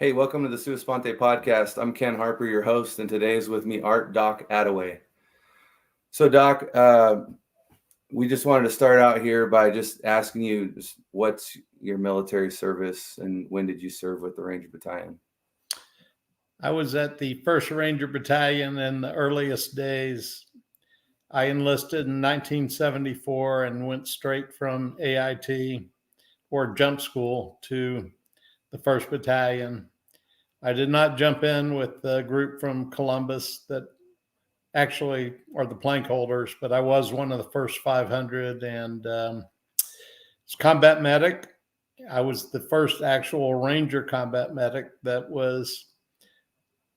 Hey, welcome to the Sua Sponte podcast. I'm Ken Harper, your host, and today is with me Art Doc Attaway. So, Doc, we just wanted to start out here by just asking you what's your military service and when did you serve with the Ranger Battalion? I was at the 1st Ranger Battalion in the earliest days. I enlisted in 1974 and went straight from AIT or jump school to the 1st Battalion. I did not jump in with the group from Columbus that actually are the plank holders, but I was one of the first 500 and it's combat medic. I was the first actual Ranger combat medic that was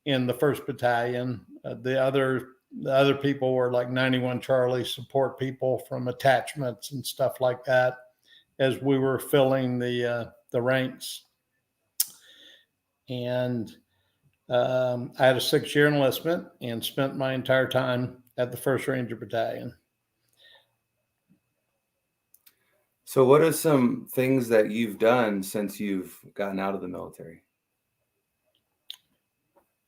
in the 1st Battalion. The other people were like 91 Charlie support people from attachments and stuff like that as we were filling the ranks. And I had a 6-year enlistment and spent my entire time at the 1st Ranger Battalion. So what are some things that you've done since you've gotten out of the military?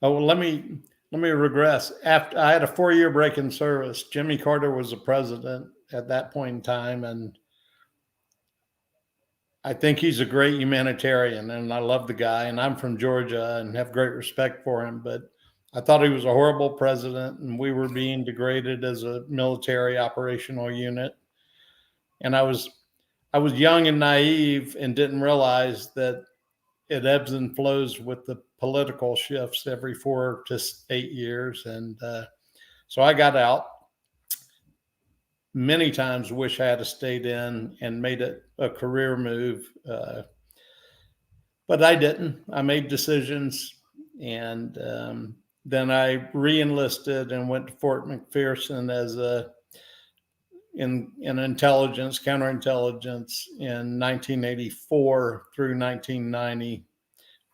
Oh, well, let me regress. After I had a 4-year break in service, Jimmy Carter was the president at that point in time, and I think he's a great humanitarian, and I love the guy, and I'm from Georgia and have great respect for him, but I thought he was a horrible president, and we were being degraded as a military operational unit. And I was young and naive and didn't realize that it ebbs and flows with the political shifts every 4 to 8 years. And so I got out. Many times wish I had stayed in and made it a career move. But I didn't. I made decisions. And then I re-enlisted and went to Fort McPherson as in intelligence, counterintelligence in 1984 through 1990,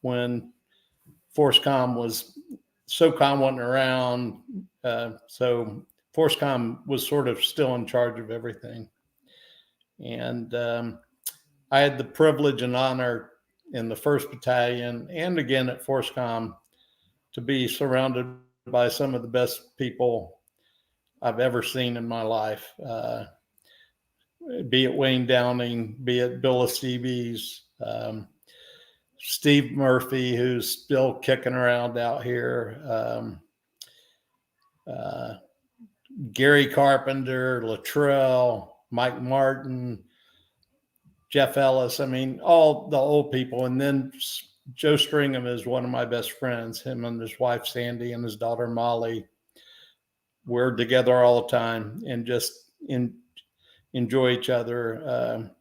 when FORSCOM was, SOCOM wasn't around. So FORSCOM was sort of still in charge of everything. And I had the privilege and honor in the 1st Battalion and again at FORSCOM to be surrounded by some of the best people I've ever seen in my life, be it Wayne Downing, be it Bill Estebes, Steve Murphy, who's still kicking around out here, Gary Carpenter, Luttrell, Mike Martin, Jeff Ellis. I mean, all the old people. And then Joe Stringham is one of my best friends, him and his wife, Sandy, and his daughter, Molly. We're together all the time and just enjoy each other.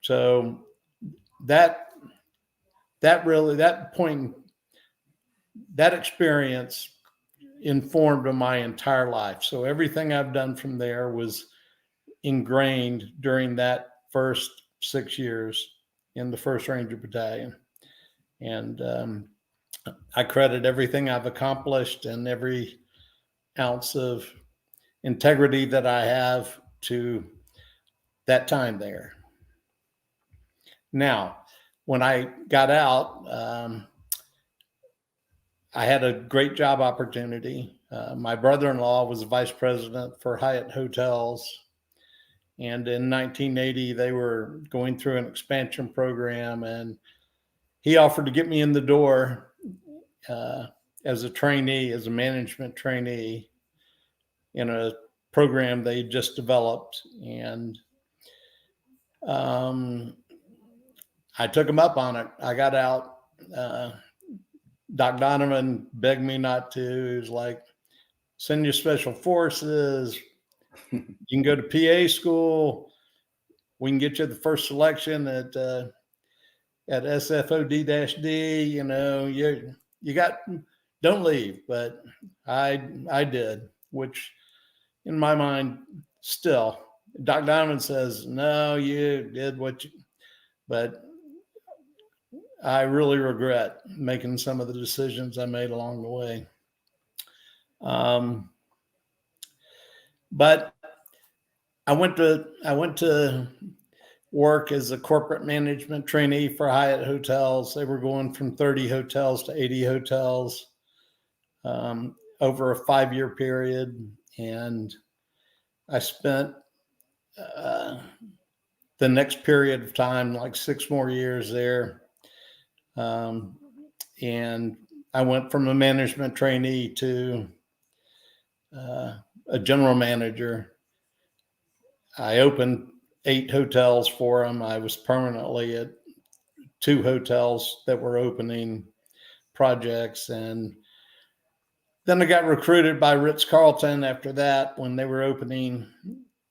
So that experience informed my entire life. So everything I've done from there was ingrained during that first 6 years in the 1st Ranger Battalion. And I credit everything I've accomplished and every ounce of integrity that I have to that time there. Now, when I got out, I had a great job opportunity. My brother-in-law was vice president for Hyatt Hotels. And in 1980, they were going through an expansion program, and he offered to get me in the door as a trainee, as a management trainee in a program they just developed. And I took him up on it. I got out. Doc Donovan begged me not to. He was like, send you special forces. You can go to PA school. We can get you the first selection at SFOD-D. You know, you got, don't leave. But I did, which in my mind still, Doc Donovan says, no, you did what you, but I really regret making some of the decisions I made along the way. But I went to work as a corporate management trainee for Hyatt hotels. They were going from 30 hotels to 80 hotels over a 5-year period. And I spent the next period of time, like 6 more years there. And I went from a management trainee to a general manager. I opened 8 hotels for them. I was permanently at 2 hotels that were opening projects. And then I got recruited by Ritz-Carlton after that when they were opening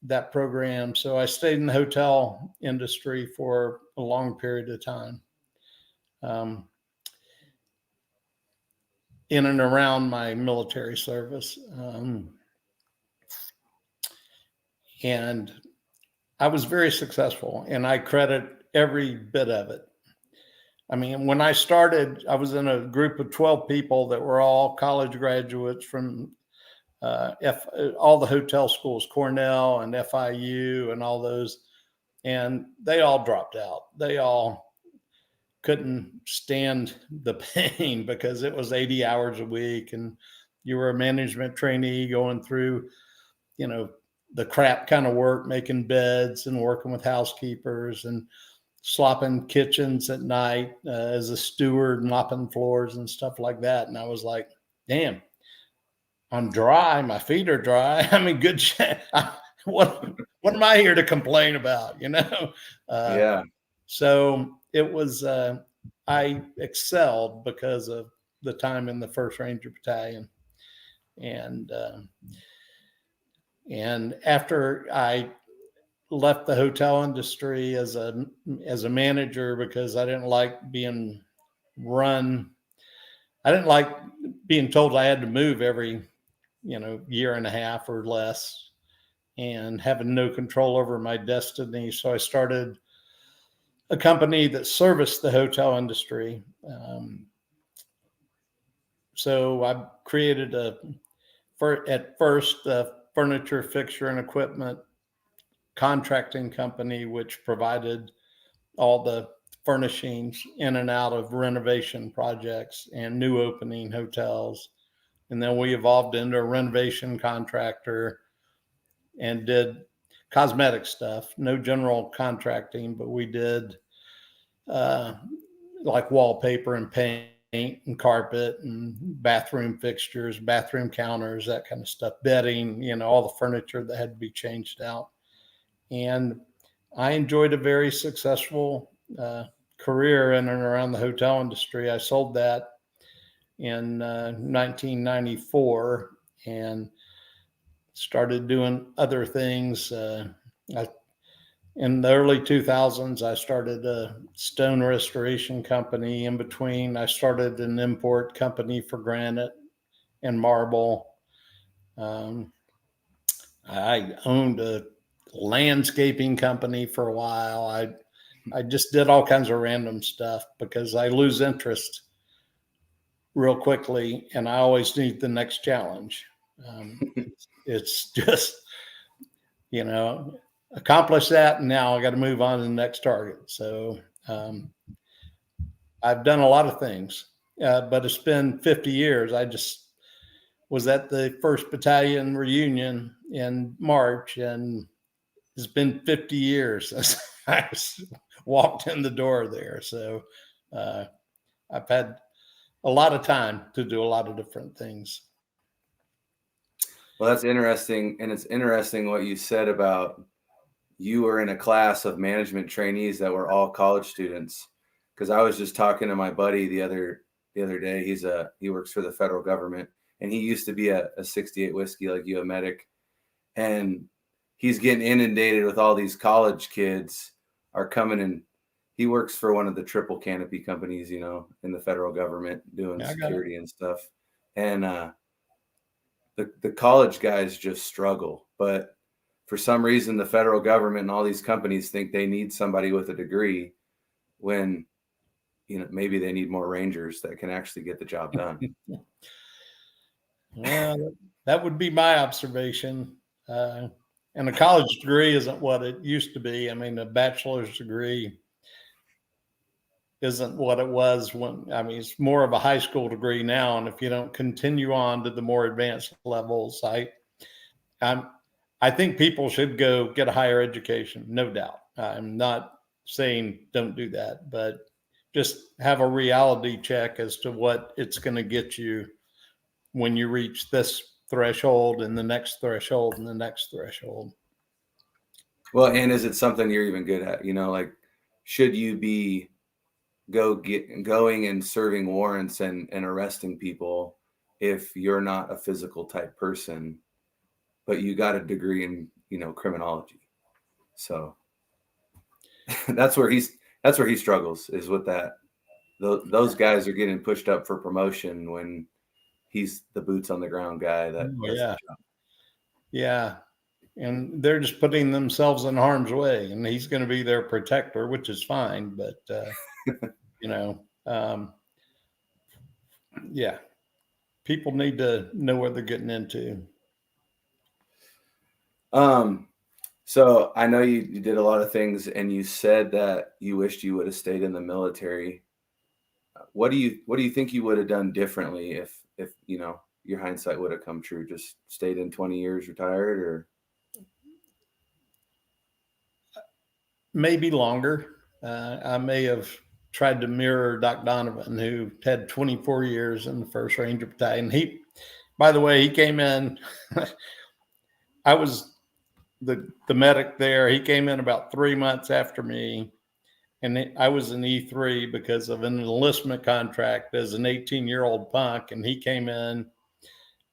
that program. So I stayed in the hotel industry for a long period of time. In and around my military service. And I was very successful, and I credit every bit of it. I mean, when I started, I was in a group of 12 people that were all college graduates from all the hotel schools, Cornell and FIU and all those, and they all dropped out. They all couldn't stand the pain because it was 80 hours a week, and you were a management trainee going through, the crap kind of work, making beds and working with housekeepers and slopping kitchens at night as a steward, mopping floors and stuff like that. And I was like, damn, I'm dry. My feet are dry. I mean, good shit. What am I here to complain about? Yeah. So it was, I excelled because of the time in the 1st Ranger Battalion. And after I left the hotel industry as a manager, because I didn't like being run. I didn't like being told I had to move every, year and a half or less, and having no control over my destiny. So I started a company that serviced the hotel industry. So I created at first a furniture, fixture, and equipment contracting company, which provided all the furnishings in and out of renovation projects and new opening hotels. And then we evolved into a renovation contractor and did cosmetic stuff, no general contracting, but we did like wallpaper and paint and carpet and bathroom fixtures, bathroom counters, that kind of stuff, bedding, all the furniture that had to be changed out. And I enjoyed a very successful career in and around the hotel industry. I sold that in 1994 and started doing other things. In the early 2000s, I started a stone restoration company. In between, I started an import company for granite and marble. I owned a landscaping company for a while. I just did all kinds of random stuff because I lose interest real quickly, and I always need the next challenge. It's just, accomplish that, and now I got to move on to the next target. So I've done a lot of things, but it's been 50 years. I just was at the 1st Battalion reunion in March, and it's been 50 years since I walked in the door there. So I've had a lot of time to do a lot of different things. Well, that's interesting. And it's interesting what you said about you were in a class of management trainees that were all college students. Because I was just talking to my buddy the other day. He works for the federal government, and he used to be a 68 whiskey like you, a medic. And he's getting inundated with all these college kids are coming in. He works for one of the triple canopy companies, in the federal government doing security and stuff. And the college guys just struggle. But for some reason, the federal government and all these companies think they need somebody with a degree when, maybe they need more Rangers that can actually get the job done. Well, that would be my observation. And a college degree isn't what it used to be. I mean, a bachelor's degree isn't what it was when, I mean, it's more of a high school degree now. And if you don't continue on to the more advanced levels, I'm, I think people should go get a higher education, no doubt. I'm not saying don't do that, but just have a reality check as to what it's going to get you when you reach this threshold and the next threshold and the next threshold. Well, and is it something you're even good at? Like, should you be going and serving warrants and arresting people if you're not a physical type person, but you got a degree in, criminology? So that's where he struggles, is with that. Those guys are getting pushed up for promotion when he's the boots on the ground guy that does the job. Yeah. And they're just putting themselves in harm's way, and he's going to be their protector, which is fine. But, yeah, people need to know what they're getting into. So I know you did a lot of things, and you said that you wished you would have stayed in the military. What do you think you would have done differently if your hindsight would have come true? Just stayed in 20 years, retired, or maybe longer. I may have tried to mirror Doc Donovan, who had 24 years in the 1st Ranger Battalion. By the way, he came in. I was the medic there. He came in about 3 months after me, and I was an E3 because of an enlistment contract as an 18-year-old punk, and he came in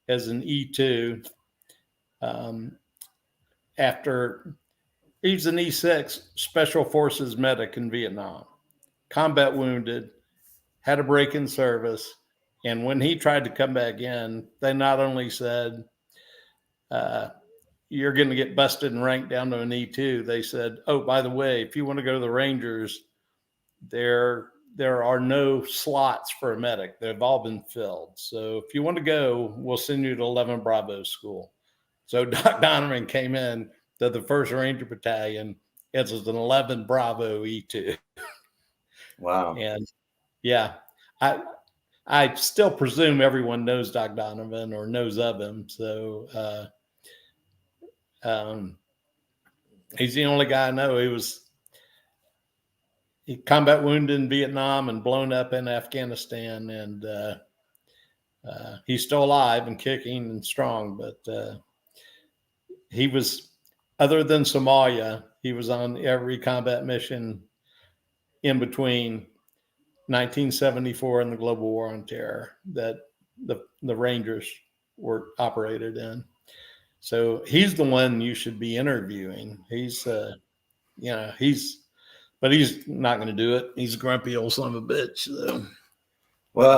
as an E2 after. He's an E6 Special Forces medic in Vietnam, combat wounded, had a break in service. And when he tried to come back in, they not only said, you're going to get busted and ranked down to an E2. They said, oh, by the way, if you want to go to the Rangers, there are no slots for a medic. They've all been filled. So if you want to go, we'll send you to 11 Bravo school. So Doc Donovan came in to the 1st Ranger Battalion as an 11 Bravo E2. Wow. And yeah, I still presume everyone knows Doc Donovan or knows of him. So he's the only guy I know. He combat wounded in Vietnam and blown up in Afghanistan, and he's still alive and kicking and strong. But he was, other than Somalia, he was on every combat mission in between 1974 and the Global War on Terror that the Rangers were operated in. So he's the one you should be interviewing. He's but he's not going to do it. He's a grumpy old son of a bitch. So. Well,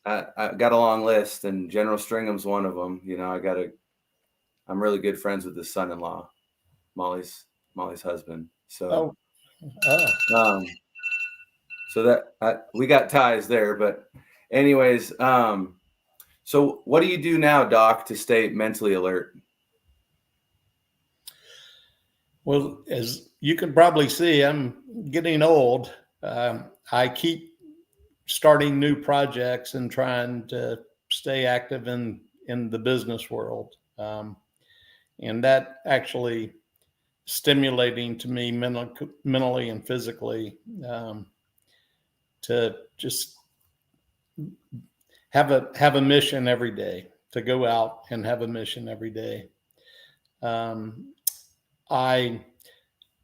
I got a long list, and General Stringham's one of them. I'm really good friends with his son-in-law, Molly's husband. So, so that we got ties there. But anyways, so what do you do now, Doc, to stay mentally alert? Well, as you can probably see, I'm getting old. I keep starting new projects and trying to stay active in the business world. And that actually stimulating to me mentally and physically, to just have a mission every day, to go out and have a mission every day.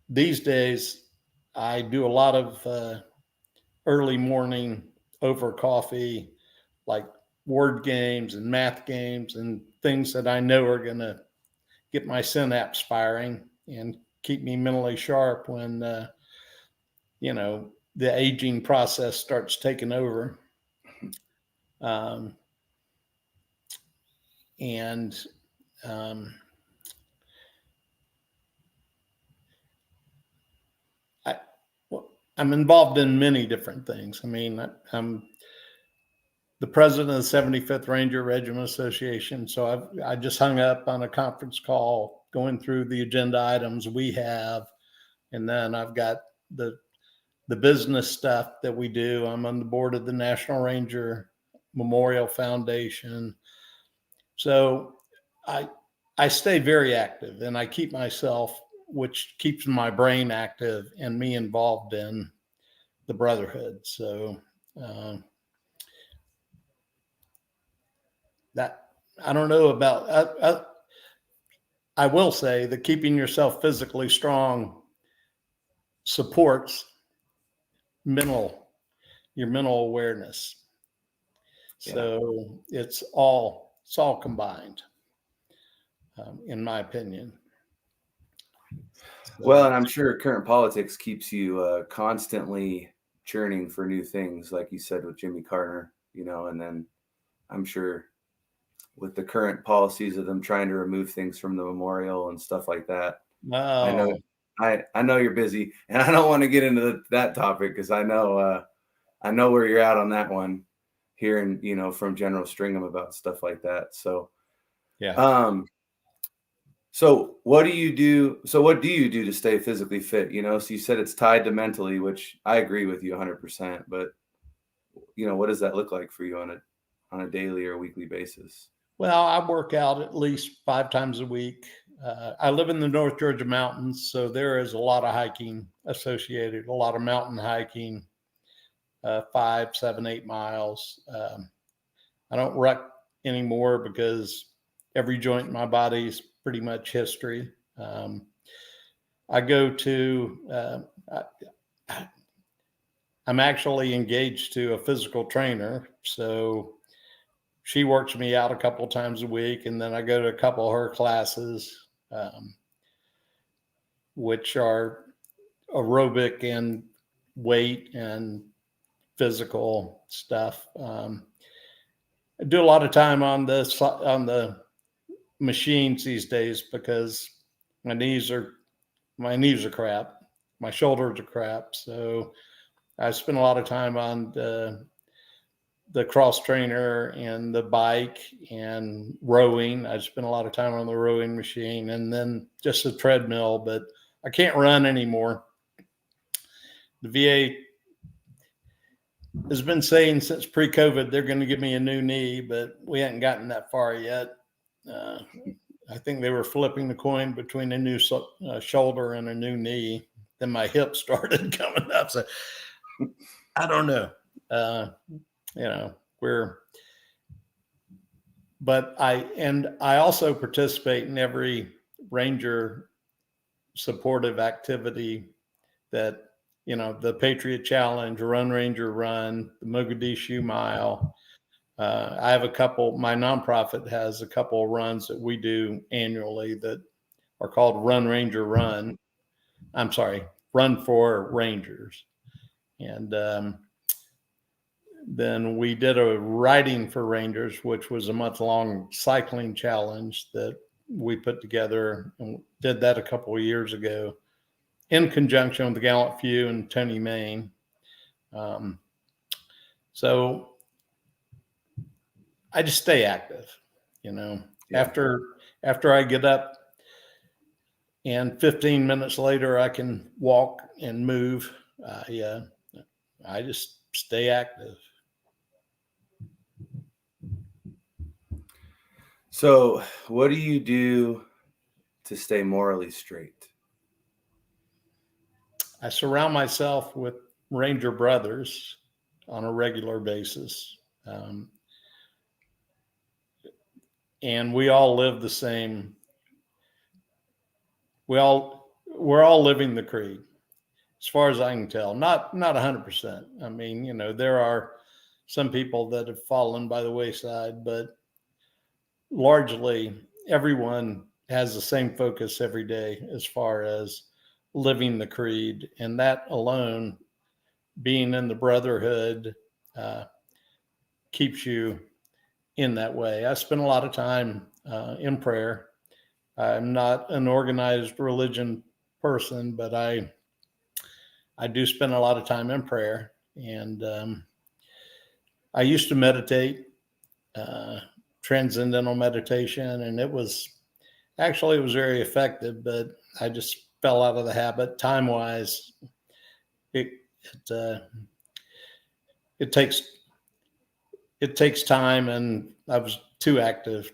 These days, I do a lot of early morning over coffee, like word games and math games and things that I know are going to get my synapse firing and keep me mentally sharp when, the aging process starts taking over. I'm involved in many different things. I mean, I'm the president of the 75th Ranger Regiment Association. So I just hung up on a conference call going through the agenda items we have. And then I've got the business stuff that we do. I'm on the board of the National Ranger Memorial Foundation. So I stay very active, and I keep myself, which keeps my brain active and me involved in the brotherhood. So that, I don't know about, I will say that keeping yourself physically strong supports your mental awareness. So it's all combined, in my opinion. Well, and I'm sure current politics keeps you constantly churning for new things, like you said with Jimmy Carter, and then I'm sure with the current policies of them trying to remove things from the memorial and stuff like that. Oh. I know you're busy, and I don't want to get into that topic because I know where you're at on that one, hearing from General Stringham about stuff like that. So yeah. So what do you do? So what do you do to stay physically fit? So you said it's tied to mentally, which I agree with you 100%. But what does that look like for you on a daily or weekly basis? Well, I work out at least 5 times a week. I live in the North Georgia mountains, so there is a lot of hiking associated, a lot of mountain hiking, 5, 7, 8 miles. I don't ruck anymore because every joint in my body is pretty much history. I go to, I'm actually engaged to a physical trainer. So she works me out a couple of times a week, and then I go to a couple of her classes, which are aerobic and weight and physical stuff. I do a lot of time on the machines these days because my knees are crap, my shoulders are crap. So I spend a lot of time on the cross trainer and the bike and rowing. I spend a lot of time on the rowing machine and then just the treadmill, but I can't run anymore. The VA has been saying since pre-COVID they're going to give me a new knee, but we haven't gotten that far yet. I think they were flipping the coin between a new shoulder and a new knee. Then my hip started coming up. So I don't know. But I also participate in every Ranger supportive activity that, the Patriot Challenge, Run Ranger Run, the Mogadishu Mile. I have my nonprofit has a couple of runs that we do annually that are called Run Ranger Run. I'm sorry, Run for Rangers. And then we did a Riding for Rangers, which was a month-long cycling challenge that we put together, and did that a couple of years ago in conjunction with the Gallant Few and Tony Main. So I just stay active, after I get up and 15 minutes later I can walk and move. I just stay active. So what do you do to stay morally straight? I surround myself with Ranger brothers on a regular basis. And we all live the same. We're all living the creed, as far as I can tell. Not 100%. I mean, there are some people that have fallen by the wayside, but largely everyone has the same focus every day as far as living the creed. And that alone, being in the brotherhood, keeps you in that way. I spend a lot of time in prayer. I'm not an organized religion person, but I do spend a lot of time in prayer. And I used to meditate, transcendental meditation, and it was Actually, it was very effective, but I just fell out of the habit. Time-wise, it it takes time, and I was too active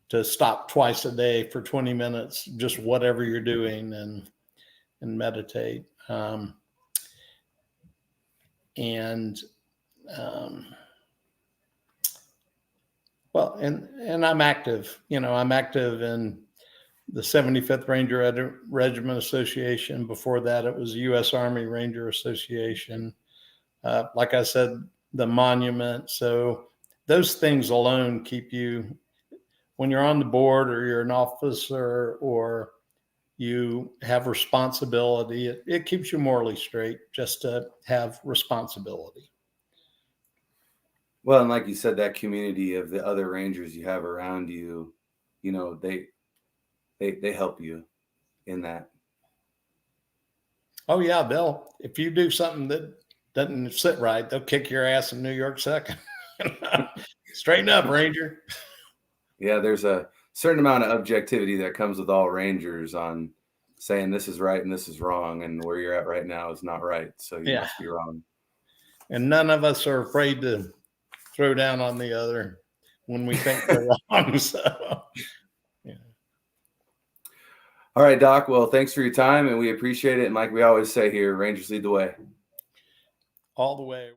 to stop twice a day for 20 minutes, just whatever you're doing, and meditate. And well, and I'm active. I'm active in the 75th Ranger Regiment Association. Before that, it was the U.S. Army Ranger Association. Like I said, the monument. So those things alone keep you, when you're on the board or you're an officer or you have responsibility, it keeps you morally straight just to have responsibility. Well, and like you said, that community of the other Rangers you have around you, they help you in that. Oh yeah, if you do something that doesn't sit right, they'll kick your ass in New York second. Straighten up, Ranger. Yeah, there's a certain amount of objectivity that comes with all Rangers on saying this is right and this is wrong, and where you're at right now is not right, so you must be wrong. And none of us are afraid to throw down on the other when we think they're wrong. So, yeah. All right, Doc. Well, thanks for your time, and we appreciate it. And like we always say here, Rangers lead the way. All the way.